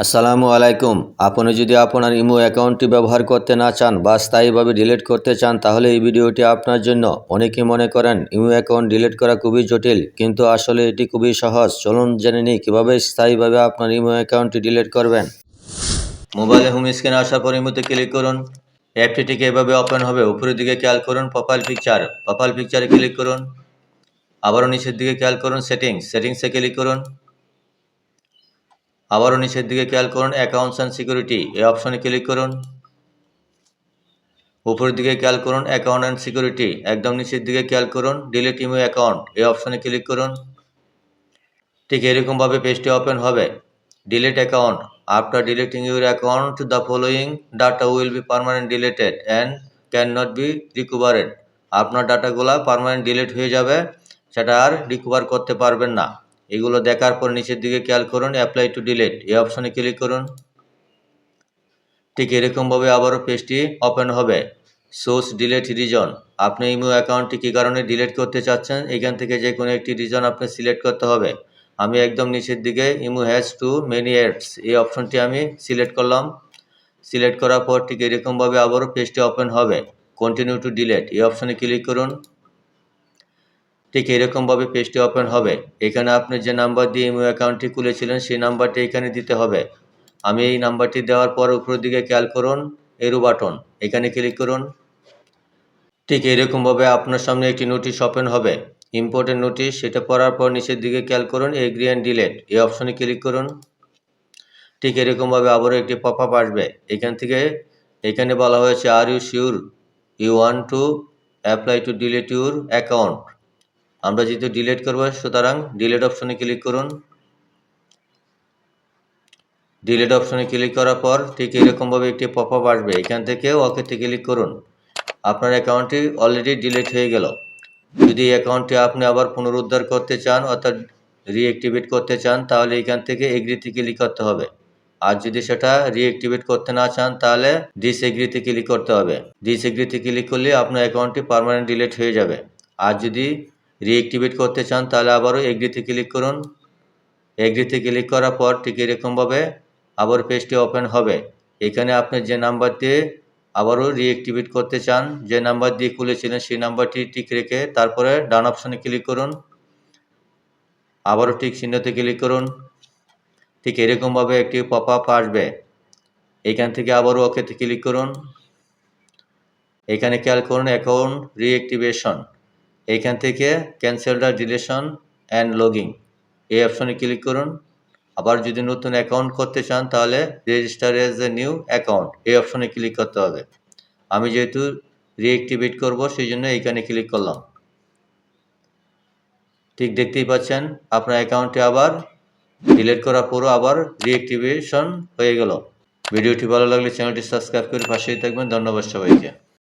আসসালামু আলাইকুম। আপনি যদি আপনার ইমো অ্যাকাউন্টটি ব্যবহার করতে না চান বা স্থায়ীভাবে ডিলিট করতে চান তাহলে এই ভিডিওটি আপনার জন্য। অনেকেই মনে করেন ইমো অ্যাকাউন্ট ডিলিট করা খুবই জটিল, কিন্তু আসলে এটি খুবই সহজ। চলুন জেনে নিই কীভাবে স্থায়ীভাবে আপনার ইমো অ্যাকাউন্টটি ডিলিট করবেন। মোবাইলে হোম স্ক্রিনে আসার পর ইমোতে ক্লিক করুন। অ্যাপটি এভাবে ওপেন হবে। উপরের দিকে খেয়াল করুন প্রোফাইল পিকচারে ক্লিক করুন। আবারও নিচের দিকে খেয়াল করুন সেটিংসে ক্লিক করুন। আবারও নিচের দিকে খেয়াল করুন অ্যাকাউন্টস অ্যান্ড সিকিউরিটি এই অপশনে ক্লিক করুন। উপরের দিকে খেয়াল করুন অ্যাকাউন্ট অ্যান্ড সিকিউরিটি, একদম নিচের দিকে খেয়াল করুন ডিলিট ইমো অ্যাকাউন্ট এই অপশনে ক্লিক করুন। ঠিক এরকমভাবে পেজটি ওপেন হবে। Delete account. After deleting your account the following data will be permanent deleted and can not be recovered. আপনার ডাটাগুলো পার্মানেন্ট ডিলিট হয়ে যাবে, সেটা আর রিকভার করতে পারবেন না। এগুলো দেখার পর নিচের দিকে খেয়াল করুন অ্যাপ্লাই টু ডিলিট এই অপশনে ক্লিক করুন। ঠিক এরকমভাবে আবারও পেজটি ওপেন হবে। Source delete reason. আপনি ইমো অ্যাকাউন্টটি কী কারণে ডিলিট করতে চাচ্ছেন, এখান থেকে যে কোনো একটি রিজন আপনি সিলেক্ট করতে হবে। আমি একদম নিচের দিকে imo has to many ads এই অপশনটি আমি সিলেক্ট করলাম। সিলেক্ট করার পর ঠিক এরকমভাবে আবারও পেজটি ওপেন হবে। কন্টিনিউ টু ডিলিট এই অপশনে ক্লিক করুন। ঠিক এরকমভাবে পেজটি ওপেন হবে। এখানে আপনি যে নাম্বার দিয়ে ইমো অ্যাকাউন্টটি খুলেছিলেন সেই নাম্বারটি এখানে দিতে হবে। আমি এই নাম্বারটি দেওয়ার পর উপরের দিকে খেয়াল করুন এরো বাটন, এখানে ক্লিক করুন। ঠিক এরকমভাবে আপনার সামনে একটি নোটিশ ওপেন হবে, ইম্পর্টেন্ট নোটিশ। সেটা পড়ার পর নিচের দিকে খেয়াল করুন এগ্রি অ্যান্ড ডিলিট এই অপশনে ক্লিক করুন। ঠিক এরকমভাবে আবারও একটি পপ আপ আসবে। এখানে বলা হয়েছে are you sure you want to apply to delete your account. আমরা যেহেতু ডিলিট করবো সুতরাং ডিলিট অপশনে ক্লিক করুন। ডিলিট অপশনে ক্লিক করার পর ঠিক এরকমভাবে একটি পপ আপ আসবে, এখান থেকে ওকেতে ক্লিক করুন। আপনার অ্যাকাউন্টটি অলরেডি ডিলিট হয়ে গেল। যদি এই অ্যাকাউন্টটি আপনি আবার পুনরুদ্ধার করতে চান অর্থাৎ রিঅ্যাক্টিভেট করতে চান তাহলে এখান থেকে এগ্রিতে ক্লিক করতে হবে। আর যদি সেটা রিঅ্যাক্টিভেট করতে না চান তাহলে ডিসএগ্রিতে ক্লিক করতে হবে। ডিসএগ্রিতে ক্লিক করলে আপনার অ্যাকাউন্টটি পার্মানেন্ট ডিলিট হয়ে যাবে। আর যদি রিঅ্যাক্টিভেট করতে চান তাহলে আবারও এগ্রিতে ক্লিক করুন। এগ্রিতে ক্লিক করার পর ঠিক এরকমভাবে আবার পেজটি ওপেন হবে। এখানে আপনি যে নাম্বার দিয়ে আবারও রিঅ্যাক্টিভেট করতে চান, যে নাম্বার দিয়ে খুলেছিলেন সেই নাম্বারটি টিক রেখে তারপরে ডান অপশনে ক্লিক করুন। আবারও টিক চিহ্নতে ক্লিক করুন। ঠিক এরকমভাবে একটি পপ আপ আসবে, এখান থেকে আবারও ওকেতে ক্লিক করুন। এখানে খেয়াল করুন অ্যাকাউন্ট রিঅ্যাক্টিভেশন, এখান থেকে cancel the deletion and logging এই অপশনে ক্লিক করুন। আবার যদি নতুন অ্যাকাউন্ট করতে চান তাহলে register as a new account এই অপশনে ক্লিক করতে হবে। আমি যেহেতু রিঅ্যাক্টিভেট করব সেই জন্য এইখানে ক্লিক করলাম। ঠিক দেখতেই পাচ্ছেন আপনার অ্যাকাউন্টটি আবার ডিলিট করার পরও আবার রিঅ্যাক্টিভেশন হয়ে গেল। ভিডিওটি ভালো লাগলে চ্যানেলটি সাবস্ক্রাইব করে পাশেই থাকবেন। ধন্যবাদ সবাইকে।